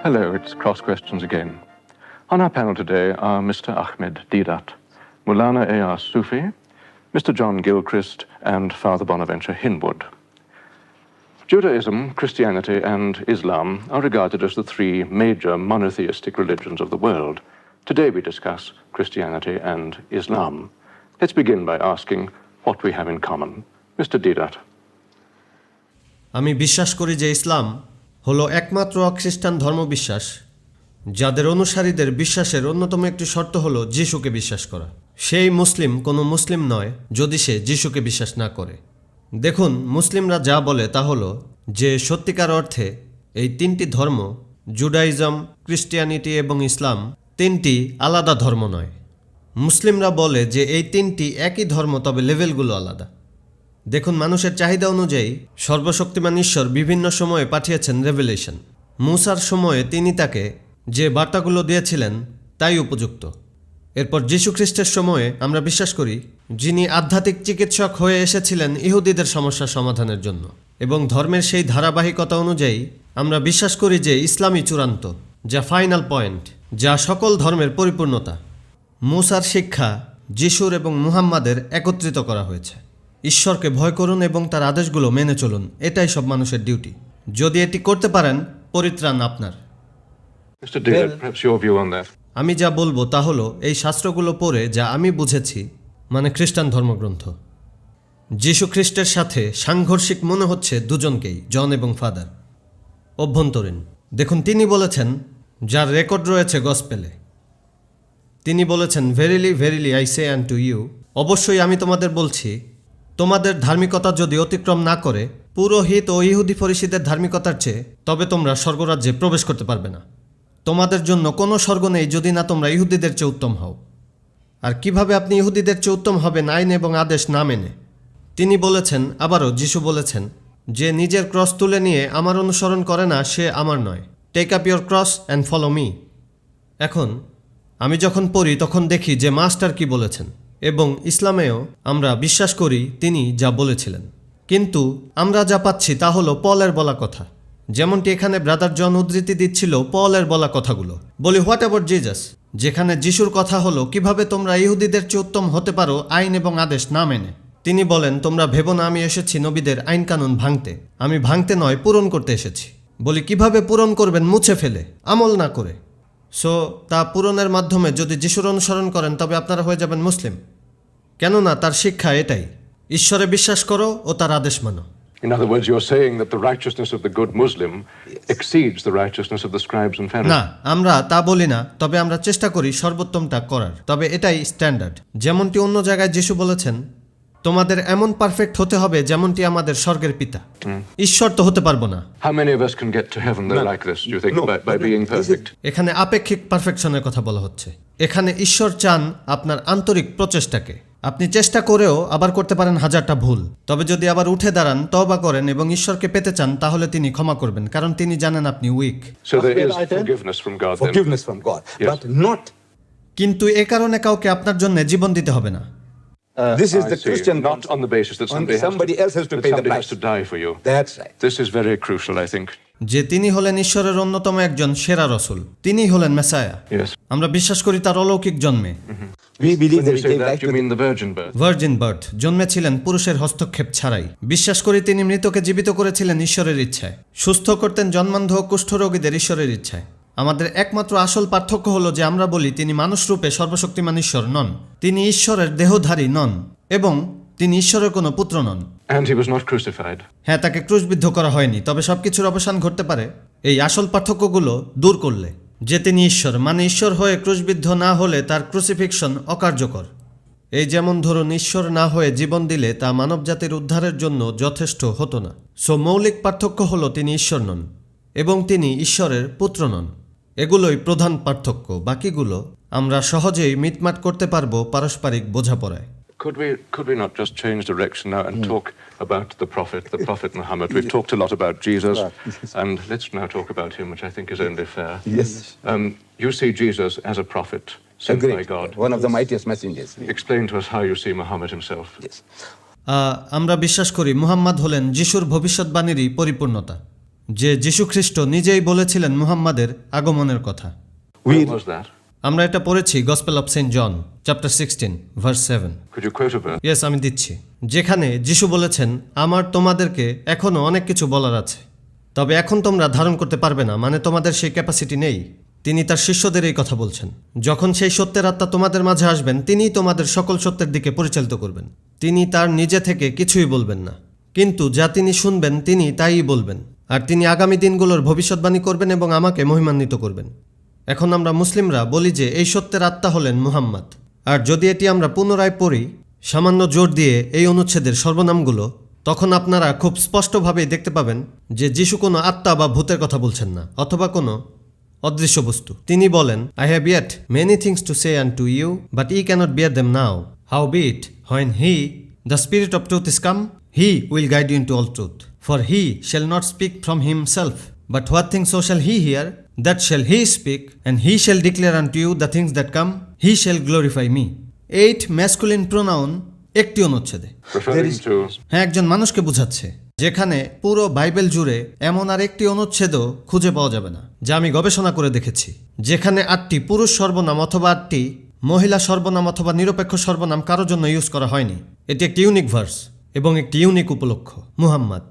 Hello, it's Cross Questions again. On our panel today are Mr. Ahmed Deedat, Maulana A.R. Sufi, Mr. John Gilchrist, and Father Bonaventure Hinwood. Judaism, Christianity, and Islam are regarded as the three major monotheistic religions of the world. Today we discuss Christianity and Islam. Let's begin by asking what we have in common. Mr. Deedat. আমি বিশ্বাস করি যে ইসলাম হলো একমাত্র খ্রিস্টান ধর্মবিশ্বাস যাদের অনুসারীদের বিশ্বাসের অন্যতম একটি শর্ত হলো যিশুকে বিশ্বাস করা। সেই মুসলিম কোনো মুসলিম নয় যদি সে যিশুকে বিশ্বাস না করে। দেখুন, মুসলিমরা যা বলে তা হলো যে সত্যিকার অর্থে এই তিনটি ধর্ম, জুডাইজম, ক্রিশ্চিয়ানিটি এবং ইসলাম, তিনটি আলাদা ধর্ম নয়। মুসলিমরা বলে যে এই তিনটি একই ধর্ম, তবে লেভেলগুলো আলাদা। দেখুন, মানুষের চাহিদা অনুযায়ী সর্বশক্তিমান ঈশ্বর বিভিন্ন সময়ে পাঠিয়েছেন রেভেলেশন। মুসার সময়ে তিনি তাকে যে বার্তাগুলো দিয়েছিলেন তাই উপযুক্ত। এরপর যীশু খ্রিস্টের সময়ে আমরা বিশ্বাস করি যিনি আধ্যাত্মিক চিকিৎসক হয়ে এসেছিলেন ইহুদিদের সমস্যা সমাধানের জন্য, এবং ধর্মের সেই ধারাবাহিকতা অনুযায়ী আমরা বিশ্বাস করি যে ইসলামই চূড়ান্ত, যা ফাইনাল পয়েন্ট, যা সকল ধর্মের পরিপূর্ণতা। মুসার শিক্ষা যিশুর এবং মুহাম্মাদের একত্রিত করা হয়েছে। ঈশ্বরকে ভয় করুন এবং তার আদেশগুলো মেনে চলুন, এটাই সব মানুষের ডিউটি। যদি এটি করতে পারেন, পরিত্রাণ আপনার। Mr. Deedat, perhaps your view on that. আমি যা বলবো তা হলো এই শাস্ত্রগুলো পড়ে যা আমি বুঝেছি, মানে খ্রিস্টান ধর্মগ্রন্থ। যীশু খ্রিস্টের সাথে সাংঘর্ষিক মনে হচ্ছে দুজনকেই, জন এবং ফাদার। অভ্যন্তরীণ দেখুন, তিনি বলেছেন, যার রেকর্ড রয়েছে গসপেলে, তিনি বলেছেন, verily verily I say unto you, অবশ্যই আমি তোমাদের বলছি, তোমাদের ধার্মিকতা যদি অতিক্রম না করে পুরোহিত ও ইহুদি ফরিসীদের ধার্মিকতার চেয়ে, তবে তোমরা স্বর্গরাজ্যে প্রবেশ করতে পারবে না। তোমাদের জন্য কোনো স্বর্গ নেই যদি না তোমরা ইহুদিদের চেয়ে উত্তম হও। আর কিভাবে আপনি ইহুদিদের চেয়ে উত্তম হবেন আইন এবং আদেশ না মেনে? তিনি বলেছেন, আবারও যিশু বলেছেন, যে নিজের ক্রস তুলে নিয়ে আমার অনুসরণ করে না সে আমার নয়। Take up your cross and follow me. এখন আমি যখন পড়ি তখন দেখি যে মাস্টার কি বলেছেন, এবং ইসলামেও আমরা বিশ্বাস করি তিনি যা বলেছিলেন। কিন্তু আমরা যা পাচ্ছি তা হলো পলের বলা কথা, যেমনটি এখানে ব্রাদার জন উদ্ধৃতি দিচ্ছিল পলের বলা কথাগুলো। বলি, হোয়াট অ্যাবাউট জিজাস, যেখানে যিশুর কথা হলো কিভাবে তোমরা ইহুদিদের চেয়ে উত্তম হতে পারো আইন এবং আদেশ না মেনে। তিনি বলেন, তোমরা ভেবো না আমি এসেছি নবীদের আইন কানুন ভাঙতে, আমি ভাঙতে নয় পূরণ করতে এসেছি। বলি, কিভাবে পূরণ করবেন? মুছে ফেলে, আমল না করে। সো তা পূরণের মাধ্যমে যদি যিশুর অনুসরণ করেন তবে আপনারা হয়ে যাবেন মুসলিম, কেননা তার শিক্ষা এটাই, ঈশ্বরে বিশ্বাস করো ও তার আদেশ মানো। In other words, you're saying that the righteousness of the good Muslim exceeds the righteousness of the scribes and Pharisees. না, আমরা তা বলি না, তবে আমরা চেষ্টা করি সর্বোত্তমটা করার, তবে এটাই স্ট্যান্ডার্ড। যেমনটি অন্য জায়গায় যিশু বলেছেন, তোমাদের এমন পারফেক্ট হতে হবে যেমনটি আমাদের স্বর্গের পিতা। ঈশ্বর তো হতে পারবো না। How many of us can get to heaven though like this, do you think, by being perfect? এখানে আপেক্ষিক পারফেকশনের কথা বলা হচ্ছে। এখানে ঈশ্বর চান আপনার আন্তরিক প্রচেষ্টাকে। আপনি চেষ্টা করেও আবার করতে পারেন হাজারটা ভুল, তবে যদি আবার উঠে দাঁড়ান, তওবা করেন এবং ঈশ্বরকে পেতে চান, তাহলে তিনি ক্ষমা করবেন, কারণ তিনি জানেন আপনি week. So there is forgiveness from God then. Forgiveness from God, Yes. but not. কিন্তু এ কারণে কাউকে আপনার জন্য জীবন দিতে হবে না। This is I the see. Christian Not on the basis that somebody else has to that pay the somebody price. has to die for you. That's right. This is very crucial, I think. যে তিনি হলেন ঈশ্বরের অন্যতম একজন সেরা রসুল, তিনিই হলেন মেসায়া। Yes. আমরা বিশ্বাস করি তার অলৌকিক জন্মে। We believe When that you he say came back that, you to mean the virgin birth. Virgin birth, জন্মেছিলেন পুরুষের হস্তক্ষেপ ছাড়াই। বিশ্বাস করি তিনি মৃতকে জীবিত করেছিলেন ঈশ্বরের ইচ্ছায়, সুস্থ করতেন জন্মান্ধ ও কুষ্ঠরোগীদের ঈশ্বরের ইচ্ছায়। আমাদের একমাত্র আসল পার্থক্য হলো যে আমরা বলি তিনি মানুষরূপে সর্বশক্তিমান ঈশ্বর নন, তিনি ঈশ্বরের দেহধারী নন, এবং তিনি ঈশ্বরের কোনো পুত্র নন। And he was not crucified. হ্যাঁ, তাকে ক্রুশবিদ্ধ করা হয়নি, তবে সবকিছুর অবসান ঘটতে পারে এই আসল পার্থক্যগুলো দূর করলে, যে তিনি ঈশ্বর, মানে ঈশ্বর হয়ে ক্রুশবিদ্ধ না হলে তার ক্রুসিফিকশন অকার্যকর। এই যেমন ধরুন, ঈশ্বর না হয়ে জীবন দিলে তা মানবজাতির উদ্ধারের জন্য যথেষ্ট হতো না। সো মৌলিক পার্থক্য হলো তিনি ঈশ্বর নন এবং তিনি ঈশ্বরের পুত্র নন। এগুলোই প্রধান পার্থক্য, বাকিগুলো আমরা সহজেই মিটমাট করতে পারবো পারস্পরিক বোঝাপড়ায়। Could we not just change direction now and talk about the Prophet Muhammad? We've talked a lot about Jesus, and let's now talk about him, which I think is only fair. Yes. You see Jesus as a prophet sent by Agreed. God. One of the mightiest messengers. Explain to us how you see Muhammad himself. Yes. আমরা বিশ্বাস করি মুহাম্মদ হলেন যিশুর ভবিষ্যৎবাণীরই পরিপূর্ণতা। যে যীশু খ্রিস্ট নিজেই বলেছিলেন মুহাম্মাদের আগমনের কথা। Where We was that? আমরা এটা পড়েছি gospel of saint John chapter 16 verse 7। Could you quote a verse? Yes, আমি দিচ্ছি। যেখানে যিশু বলেছেন, আমার তোমাদেরকে এখনও অনেক কিছু বলার আছে, তবে এখন তোমরা ধারণ করতে পারবে না, মানে তোমাদের সেই ক্যাপাসিটি নেই। তিনি তার শিষ্যদের এই কথা বলছেন। যখন সেই সত্যের আত্মা তোমাদের মাঝে আসবেন, তিনিই তোমাদের সকল সত্যের দিকে পরিচালিত করবেন। তিনি তার নিজে থেকে কিছুই বলবেন না, কিন্তু যা তিনি শুনবেন তিনি তাইই বলবেন। আর তিনি আগামী দিনগুলোর ভবিষ্যৎবাণী করবেন এবং আমাকে মহিমান্বিত করবেন। এখন আমরা মুসলিমরা বলি যে এই সত্যের আত্মা হলেন মুহাম্মদ। আর যদি এটি আমরা পুনরায় পড়ি সামান্য জোর দিয়ে এই অনুচ্ছেদের সর্বনামগুলো, তখন আপনারা খুব স্পষ্টভাবেই দেখতে পাবেন যে যিশু কোনো আত্মা বা ভূতের কথা বলছেন না, অথবা কোনো অদৃশ্য বস্তু। তিনি বলেন, I have yet many things to say unto you, but ye cannot bear them now. Howbeit, when he, the Spirit of truth is come, he will guide you into all truth. For he shall not speak from himself, but what things so shall he hear, that shall he speak, and he shall declare unto you the things that come, he shall glorify me. 8 masculine pronoun একটি অনুচ্ছেদে। Referring to হ্যাঁ, একজন মানুষকে বোঝাচ্ছে, যেখানে পুরো Bible জুড়ে এমন আর একটি অনুচ্ছেদও খুঁজে পাওয়া যাবে না, যা আমি গবেষণা করে দেখেছি, যেখানে 8টি পুরুষ সর্বনাম অথবা 8টি মহিলা সর্বনাম অথবা নিরপেক্ষ সর্বনাম কারোর জন্য ইউজ করা হয়নি। এটি একটি ইউনিক ভার্স এবং একটি ইউনিক উপলক্ষ, মুহাম্মদ।